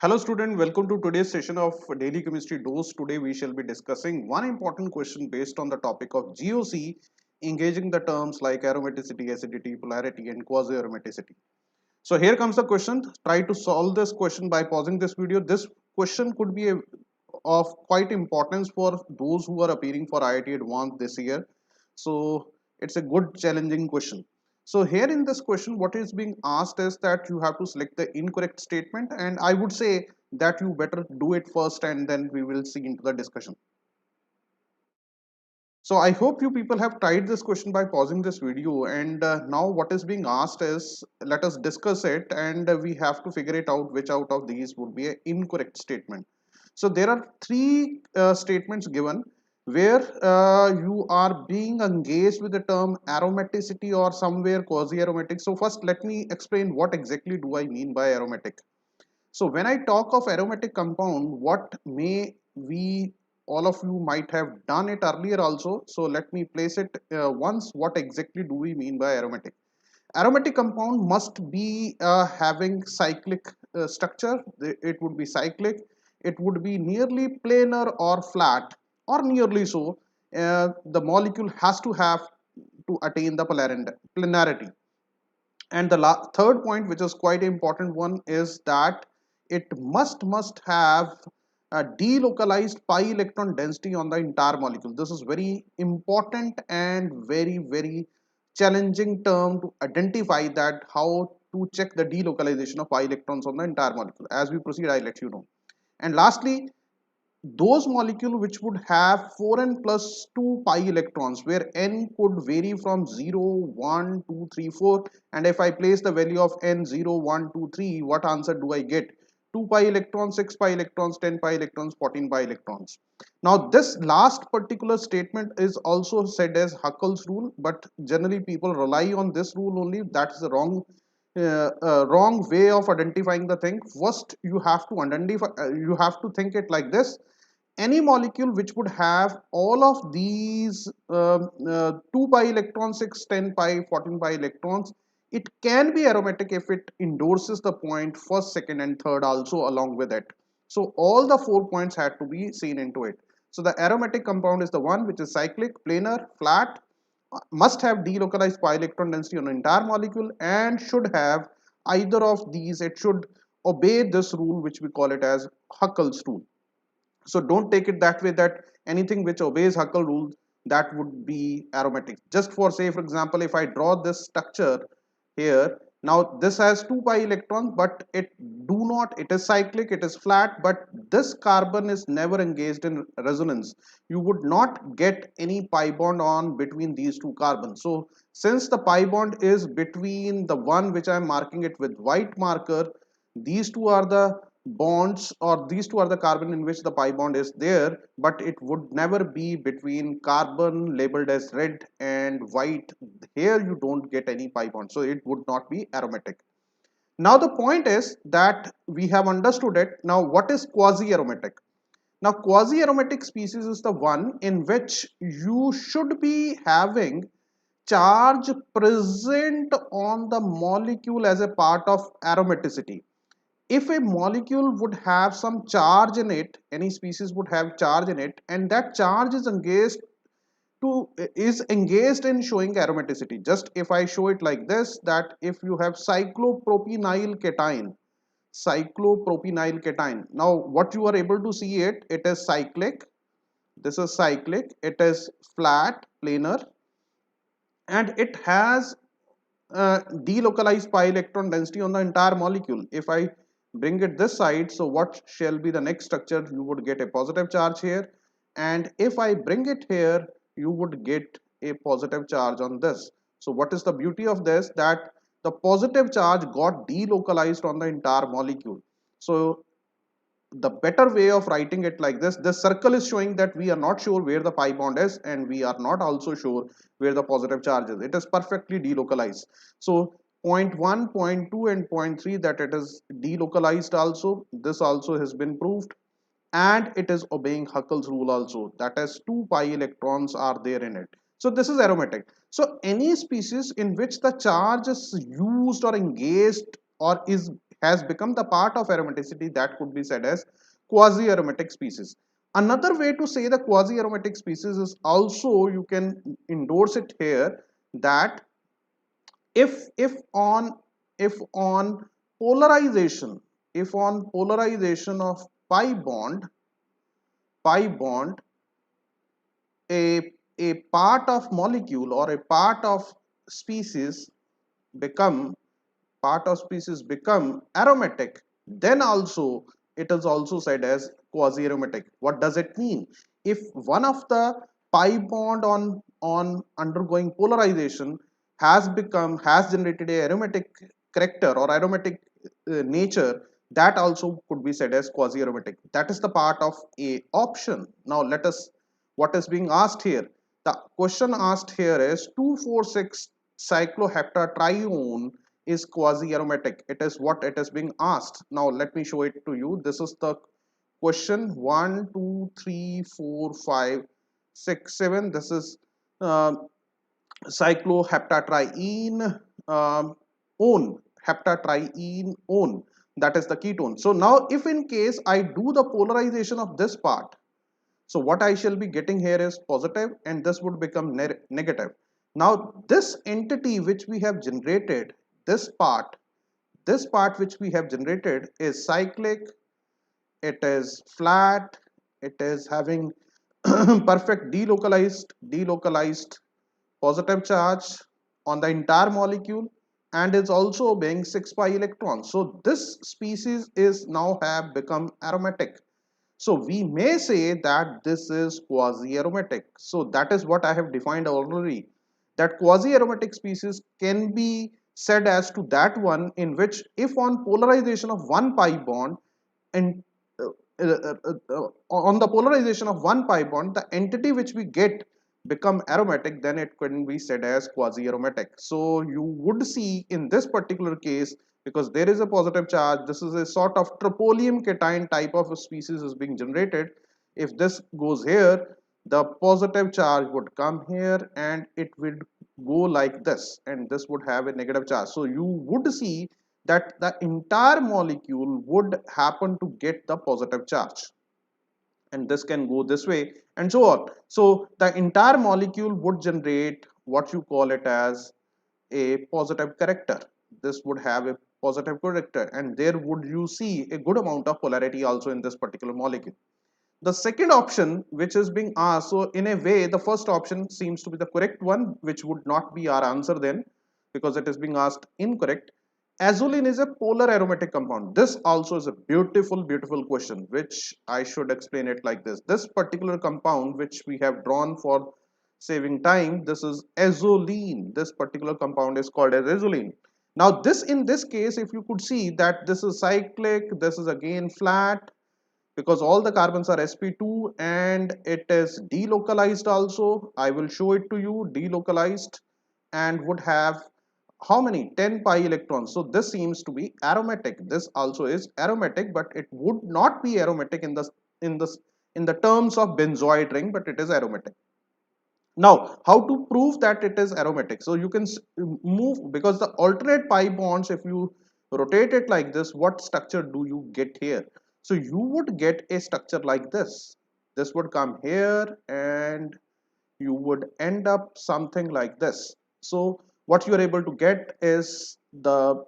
Hello student, welcome to today's session of Daily Chemistry Dose. Today we shall be discussing one important question based on the topic of GOC, engaging the terms like aromaticity, acidity, polarity and quasi-aromaticity. So here comes the question. Try to solve this question by pausing this video. This question could be of quite importance for those who are appearing for IIT Advanced this year. So it's a good challenging question. So here in this question, what is being asked is that you have to select the incorrect statement, and I would say that you better do it first and then we will see into the discussion. So I hope you people have tried this question by pausing this video, and now what is being asked is let us discuss it, and we have to figure it out which out of these would be an incorrect statement. So there are three statements given where you are being engaged with the term aromaticity or somewhere quasi-aromatic. So first let me explain what exactly do I mean by aromatic. So when I talk of aromatic compound, what may we all of you might have done it earlier also. So let me place it once. What exactly do we mean by aromatic? Aromatic compound must be having cyclic structure. It would be cyclic. It would be nearly planar or flat or nearly so. The molecule has to have to attain the planarity. And the third point, which is quite important one, is that it must have a delocalized pi electron density on the entire molecule. This is very important and very challenging term to identify, that how to check the delocalization of pi electrons on the entire molecule. As we proceed, I'll let you know. And lastly, those molecules which would have 4n plus 2 pi electrons, where n could vary from 0, 1, 2, 3, 4, and if I place the value of n 0, 1, 2, 3, what answer do I get? 2 pi electrons, 6 pi electrons, 10 pi electrons, 14 pi electrons. Now this last particular statement is also said as Huckel's rule, but generally people rely on this rule only. That's the wrong way of identifying the thing. First you have to identify, you have to think it like this: any molecule which would have all of these 2 pi electrons, 6, 10 pi, 14 pi electrons, it can be aromatic if it endorses the point first, second and third also along with it. So all the 4 points had to be seen into it. So the aromatic compound is the one which is cyclic, planar, flat, must have delocalized pi electron density on the entire molecule, and should have either of these. It should obey this rule which we call it as Huckel's rule. So don't take it that way, that anything which obeys Huckel rule, that would be aromatic. Just for say, for example, if I draw this structure here, now this has 2 pi electrons, but it is cyclic, it is flat, but this carbon is never engaged in resonance. You would not get any pi bond on between these two carbons. So since the pi bond is between the one which I am marking it with white marker, these two are the bonds, or these two are the carbon in which the pi bond is there, but it would never be between carbon labeled as red and white. Here you don't get any pi bond, so it would not be aromatic. Now the point is that we have understood it. Now what is quasi aromatic? Now quasi aromatic species is the one in which you should be having charge present on the molecule as a part of aromaticity. If a molecule would have some charge in it, any species would have charge in it, and that charge is engaged in showing aromaticity. Just if I show it like this, that if you have cyclopropynyl cation, now what you are able to see, it is cyclic, this is cyclic, it is flat, planar, and it has delocalized pi electron density on the entire molecule. If I bring it this side, so what shall be the next structure? You would get a positive charge here, and if I bring it here, you would get a positive charge on this. So what is the beauty of this? That the positive charge got delocalized on the entire molecule. So the better way of writing it like this circle is showing that we are not sure where the pi bond is, and we are not also sure where the positive charge is. It is perfectly delocalized. So point 1, point 2 and point 3, that it is delocalized also. This also has been proved, and it is obeying Huckel's rule also, that is 2 pi electrons are there in it. So this is aromatic. So any species in which the charge is used or engaged or is has become the part of aromaticity, that could be said as quasi-aromatic species. Another way to say the quasi-aromatic species is also, you can endorse it here, that if if on polarization, if on polarization of pi bond, a part of molecule or a species become part of species become aromatic, then also it is also said as quasi aromatic. What does it mean? If one of the pi bond on undergoing polarization has generated a aromatic character or aromatic nature, that also could be said as quasi aromatic. That is the part of a option. Now let us, what is being asked here, the question asked here is 2,4,6 cycloheptatrione is quasi aromatic. It is what it is being asked. Now let me show it to you. This is the question. 1 2 3 4 5 6 7. This is uh, cycloheptatriene on heptatriene on, that is the ketone. So now if in case I do the polarization of this part, so what I shall be getting here is positive and this would become negative. Now this entity which we have generated, this part which we have generated is cyclic, it is flat, it is having perfect delocalized positive charge on the entire molecule, and is also being 6 pi electrons. So this species is now have become aromatic. So we may say that this is quasi-aromatic. So that is what I have defined already, that quasi-aromatic species can be said as to that one in which if on polarization of one pi bond and uh, on the polarization of one pi bond, the entity which we get become aromatic, then it can be said as quasi-aromatic. So you would see in this particular case, because there is a positive charge, this is a sort of troponium cation type of a species is being generated. If this goes here, the positive charge would come here and it would go like this, and this would have a negative charge. So you would see that the entire molecule would happen to get the positive charge, and this can go this way and so on. So the entire molecule would generate what you call it as a positive character. This would have a positive character, and there would you see a good amount of polarity also in this particular molecule. The second option which is being asked, so in a way the first option seems to be the correct one, which would not be our answer then, because it is being asked incorrect. Azulene is a polar aromatic compound. This also is a beautiful question, which I should explain it like this. This particular compound which we have drawn for saving time, this is azulene. This particular compound is called as azulene. Now this, in this case, if you could see that this is cyclic, this is again flat, because all the carbons are sp2, and it is delocalized also. I will show it to you, delocalized, and would have how many, 10 pi electrons. So this seems to be aromatic. This also is aromatic, but it would not be aromatic in the in the terms of benzoid ring, but it is aromatic. Now how to prove that it is aromatic? So you can move, because the alternate pi bonds, if you rotate it like this, what structure do you get here? So you would get a structure like this. This would come here and you would end up something like this. So what you are able to get is the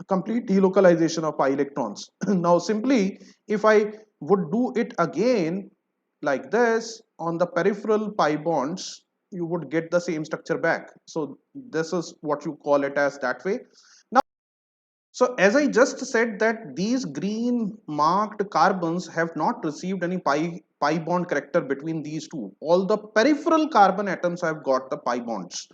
complete delocalization of pi electrons. Now simply if I would do it again like this on the peripheral pi bonds, you would get the same structure back. So this is what you call it as that way. Now, so as I just said that these green marked carbons have not received any pi bond character between these two. All the peripheral carbon atoms have got the pi bonds,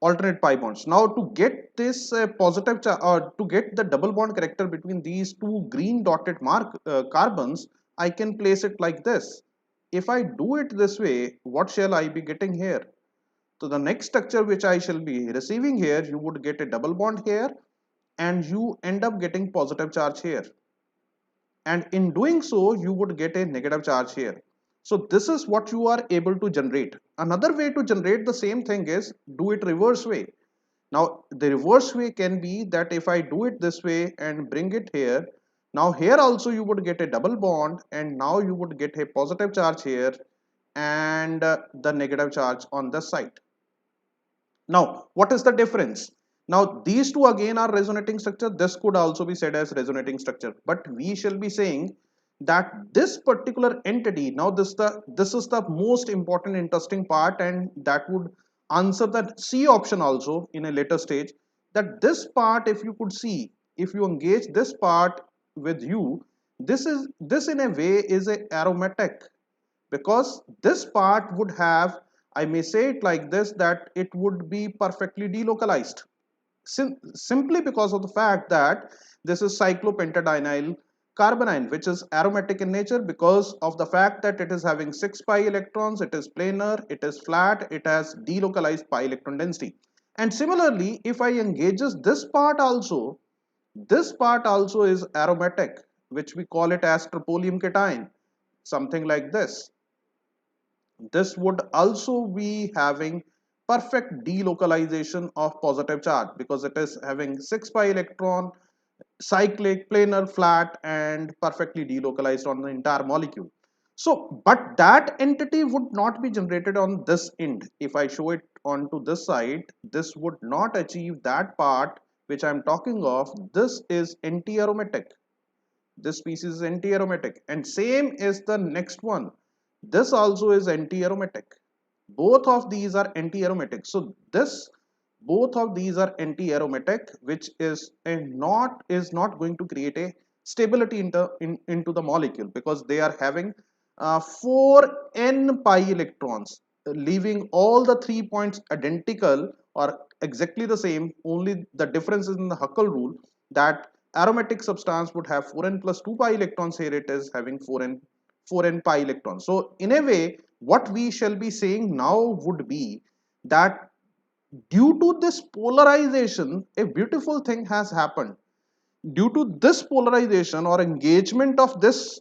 alternate pi bonds. Now to get this positive or to get the double bond character between these two green dotted carbons, I can place it like this. If I do it this way, what shall I be getting here? So the next structure which I shall be receiving here, you would get a double bond here, and you end up getting positive charge here, and in doing so you would get a negative charge here. So this is what you are able to generate. Another way to generate the same thing is do it reverse way. Now the reverse way can be that if I do it this way and bring it here, now here also you would get a double bond, and now you would get a positive charge here and the negative charge on the side. Now what is the difference? Now these two again are resonating structure. This could also be said as resonating structure, but we shall be saying that this particular entity, now this is the most important interesting part, and that would answer the C option also in a later stage, that this part, if you could see, if you engage this part with you, this in a way is a aromatic, because this part would have, I may say it like this, that it would be perfectly delocalized, simply because of the fact that this is cyclopentadienyl carbonyl, which is aromatic in nature because of the fact that it is having 6 pi electrons, it is planar, it is flat, it has delocalized pi electron density. And similarly, if I engages this part also is aromatic, which we call it as troponium cation, something like this would also be having perfect delocalization of positive charge because it is having 6 pi electron, cyclic, planar, flat, and perfectly delocalized on the entire molecule. So but that entity would not be generated on this end. If I show it onto this side, this would not achieve that part which I am talking of. This is anti-aromatic, this species is anti-aromatic, and same is the next one. This also is anti-aromatic. Both of these are anti-aromatic. So this, both of these are anti-aromatic, which is not going to create a stability into the molecule, because they are having 4n pi electrons, leaving all the 3 points identical or exactly the same. Only the difference is in the Huckel rule, that aromatic substance would have 4n plus 2 pi electrons. Here it is having 4n pi electrons. So in a way, what we shall be saying now would be that due to this polarization, a beautiful thing has happened. Due to this polarization or engagement of this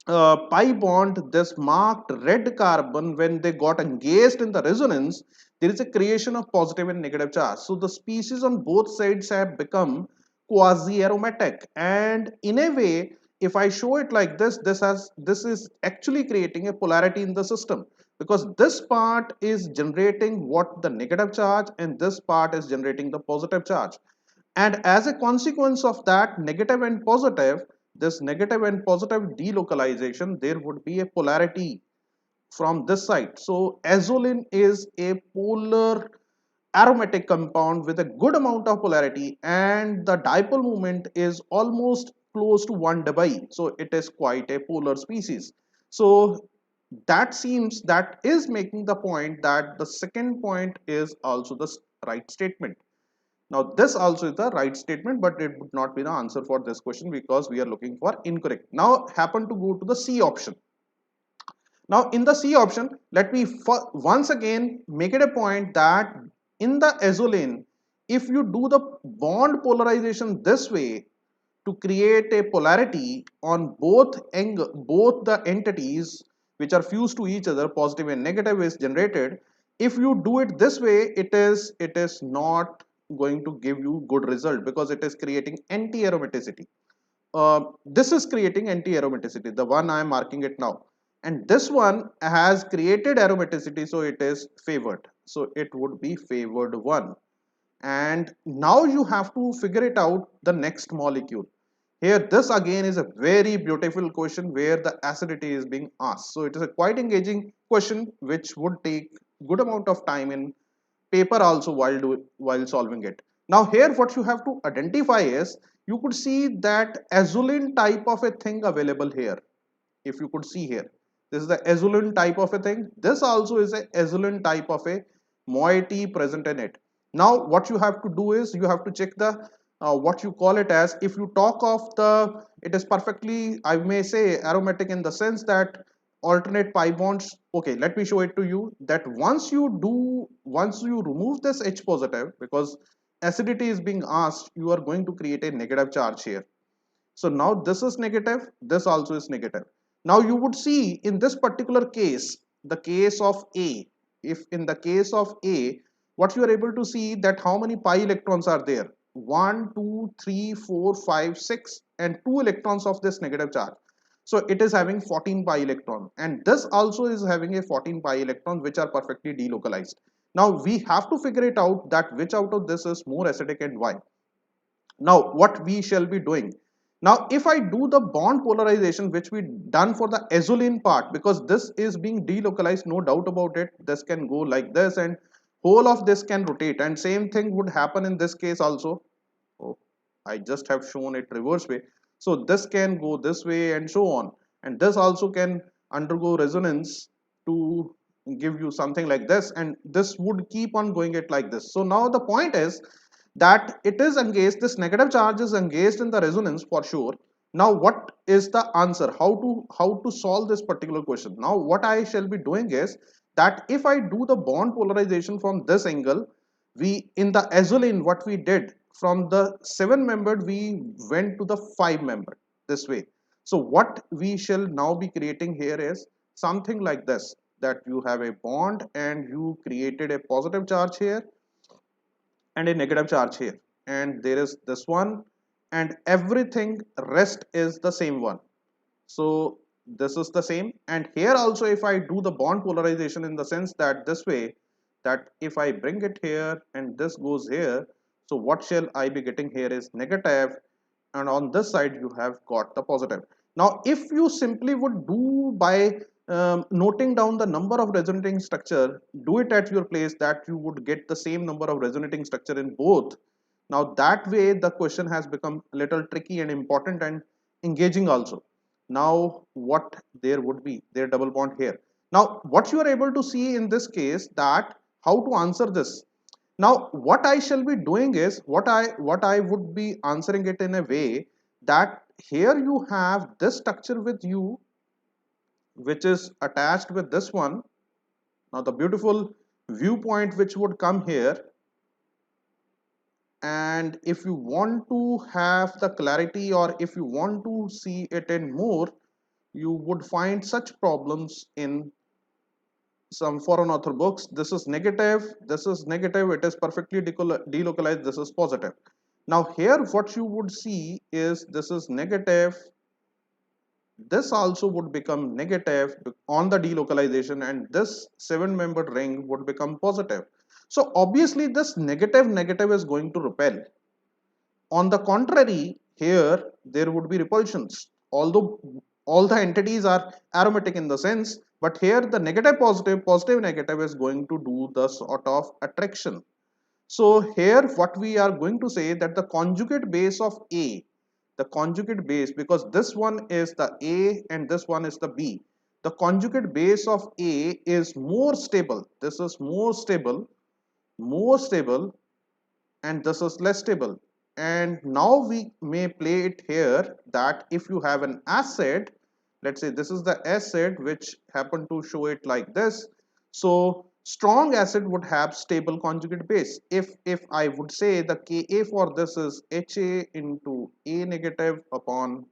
pi bond, this marked red carbon, when they got engaged in the resonance, there is a creation of positive and negative charge. So the species on both sides have become quasi aromatic, and in a way, if I show it like this is actually creating a polarity in the system, because this part is generating what the negative charge, and this part is generating the positive charge. And as a consequence of that negative and positive, this negative and positive delocalization, there would be a polarity from this side. So azolin is a polar aromatic compound with a good amount of polarity, and the dipole moment is almost close to 1 dB. So it is quite a polar species. So that seems, that is making the point that the second point is also the right statement. Now this also is the right statement, but it would not be the answer for this question because we are looking for incorrect. Now happen to go to the C option. Now in the C option, let me once again make it a point that in the azolane, if you do the bond polarization this way to create a polarity on both the entities which are fused to each other, positive and negative is generated. If you do it this way, it is not going to give you good result because it is creating anti-aromaticity. This is creating anti-aromaticity, the one I am marking it now, and this one has created aromaticity, so it is favored, so it would be favored one. And now you have to figure it out, the next molecule. Here this again is a very beautiful question where the acidity is being asked, so it is a quite engaging question which would take good amount of time in paper also while solving it. Now here what you have to identify is, you could see that azulene type of a thing available here. If you could see here, this is the azulene type of a thing. This also is a azulene type of a moiety present in it. Now what you have to do is, you have to check the what you call it as, if you talk of the, it is perfectly, I may say, aromatic in the sense that alternate pi bonds. Okay, let me show it to you, that once you remove this H positive, because acidity is being asked, you are going to create a negative charge here. So now this is negative, this also is negative. Now you would see in this particular case, the case of A, if in the case of A, what you are able to see that how many pi electrons are there. 1 2 3 4 5 6 and 2 electrons of this negative charge. So it is having 14 pi electron, and this also is having a 14 pi electron which are perfectly delocalized. Now we have to figure it out that which out of this is more acidic and why. Now what we shall be doing, now if I do the bond polarization which we done for the azulene part, because this is being delocalized, no doubt about it, this can go like this and whole of this can rotate, and same thing would happen in this case also. Oh, I just have shown it reverse way. So this can go this way and so on, and this also can undergo resonance to give you something like this, and this would keep on going it like this. So now the point is that it is engaged, this negative charge is engaged in the resonance for sure. Now what is the answer, how to solve this particular question? Now what I shall be doing is that if I do the bond polarization from this angle, we in the azulene what we did, from the 7 membered we went to the 5 membered this way. So what we shall now be creating here is something like this, that you have a bond and you created a positive charge here and a negative charge here, and there is this one, and everything rest is the same one. So this is the same, and here also if I do the bond polarization in the sense that this way, that if I bring it here and this goes here, so what shall I be getting here is negative, and on this side you have got the positive. Now if you simply would do by noting down the number of resonating structure, do it at your place, that you would get the same number of resonating structure in both. Now that way the question has become a little tricky and important and engaging also. Now what there would be their double bond here. Now what you are able to see in this case, that how to answer this. Now what I shall be doing is, what I would be answering it in a way that here you have this structure with you which is attached with this one. Now the beautiful viewpoint which would come here, and if you want to have the clarity or if you want to see it in more, you would find such problems in some foreign author books. This is negative, this is negative, it is perfectly delocalized, this is positive. Now here what you would see is this is negative, this also would become negative on the delocalization, and this 7 membered ring would become positive. So obviously this negative negative is going to repel. On the contrary, here there would be repulsions, although all the entities are aromatic in the sense, but here the negative positive, positive negative is going to do the sort of attraction. So here what we are going to say that the conjugate base of A, the conjugate base, because this one is the A and this one is the B, the conjugate base of A is more stable. This is more stable, and this is less stable. And now we may play it here that if you have an acid, let's say this is the acid which happen to show it like this. So strong acid would have stable conjugate base. If I would say the Ka for this is Ha into A negative upon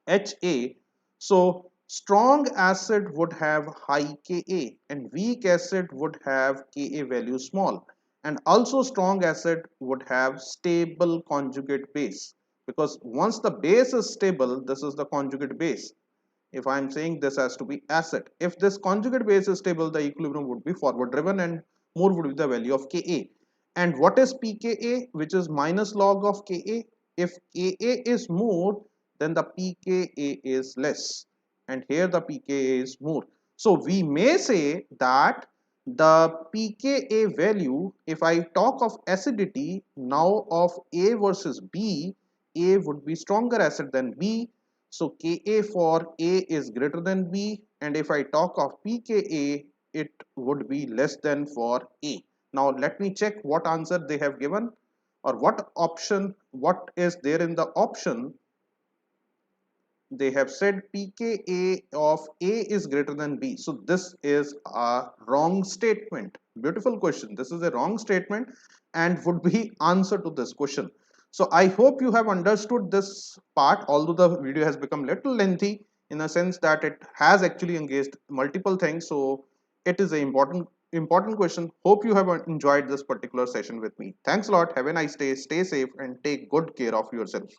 Ha. So strong acid would have high Ka and weak acid would have Ka value small. And also strong acid would have stable conjugate base, because once the base is stable, this is the conjugate base. If I am saying this has to be acid, if this conjugate base is stable, the equilibrium would be forward driven and more would be the value of Ka. And what is pKa, which is minus log of Ka? If Ka is more, then the pKa is less, and here the pKa is more. So we may say that the pKa value, if I talk of acidity now of A versus B, A would be stronger acid than B. So Ka for A is greater than B, and if I talk of pKa, it would be less than for A. Now let me check what answer they have given, or what option, what is there in the option. They have said pKa of A is greater than B. So this is a wrong statement. Beautiful question. This is a wrong statement and would be answer to this question. So I hope you have understood this part, although the video has become little lengthy in a sense that it has actually engaged multiple things. So it is an important important question. Hope you have enjoyed this particular session with me. Thanks a lot. Have a nice day. Stay safe and take good care of yourself.